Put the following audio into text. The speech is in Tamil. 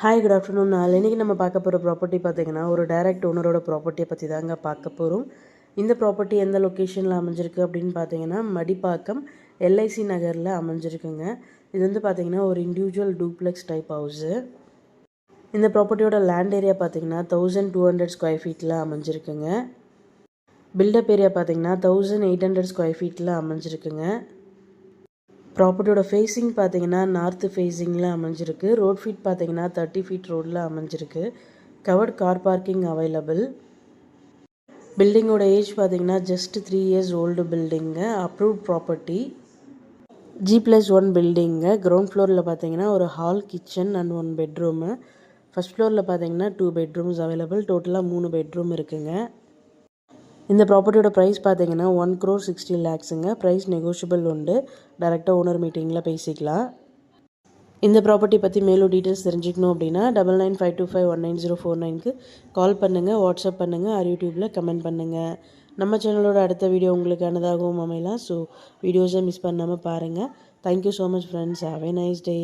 Hi good afternoon. இன்றைக்கி நம்ம பார்க்க போகிற ப்ராப்பர்ட்டி பார்த்திங்கன்னா ஒரு டைரக்ட் ஓனரோட ப்ராப்பர்ட்டியை பற்றி தாங்க பார்க்க போகிறோம். இந்த ப்ராப்பர்ட்டி எந்த லொக்கேஷனில் அமைஞ்சிருக்கு அப்படின்னு பார்த்தீங்கன்னா மடிப்பாக்கம் எல்ஐசி நகரில் அமைஞ்சிருக்குங்க. இது வந்து பார்த்திங்கன்னா ஒரு இண்டிவிஜுவல் டூப்ளெக்ஸ் டைப் ஹவுஸு. இந்த ப்ராப்பர்ட்டியோட லேண்ட் ஏரியா பார்த்திங்கன்னா 1200 ஸ்கொயர் ஃபீட்டில் அமைஞ்சிருக்குங்க. பில்டப் ஏரியா பார்த்திங்கன்னா 1800 ஸ்கொயர் ஃபீட்டில் அமைஞ்சிருக்குங்க. ப்ராப்பர்ட்டியோட ஃபேஸிங் பார்த்தீங்கன்னா நார்த்து ஃபேஸிங்கில் அமைஞ்சிருக்கு. ரோட் ஃபீட் பார்த்தீங்கன்னா 30 ஃபீட் ரோடில் அமைஞ்சிருக்கு. Covered car parking available. பில்டிங்கோட ஏஜ் பார்த்தீங்கன்னா ஜஸ்ட் 3 இயர்ஸ் ஓல்டு பில்டிங்க. Approved property. G+1 பில்டிங்க. கிரவுண்ட் ஃப்ளோரில் பார்த்தீங்கன்னா ஒரு hall, kitchen and 1 bedroom. First ஃப்ளோரில் பார்த்தீங்கன்னா 2 பெட்ரூம்ஸ் அவைலபிள். டோட்டலாக 3 பெட்ரூம் இருக்குங்க. இந்த ப்ராப்பர்ட்டியோட ப்ரைஸ் பார்த்தீங்கன்னா 1,60 lakhsங்க. ப்ரைஸ் நெகோஷியபிள் உண்டு. டைரெக்டாக ஓனர் மீட்டிங்கில் பேசிக்கலாம். இந்த ப்ராப்பர்ட்டி பற்றி மேலும் டீட்டெயில்ஸ் தெரிஞ்சுக்கணும் அப்படின்னா 9952519049க்கு கால் பண்ணுங்கள், வாட்ஸ்அப் பண்ணுங்கள், யூடியூப்பில் கமெண்ட் பண்ணுங்கள். நம்ம சேனலோட அடுத்த வீடியோ உங்களுக்கானதாகவும் அமையலாம். ஸோ வீடியோஸை மிஸ் பண்ணாமல் பாருங்கள். Thank you so much friends. Have a nice day.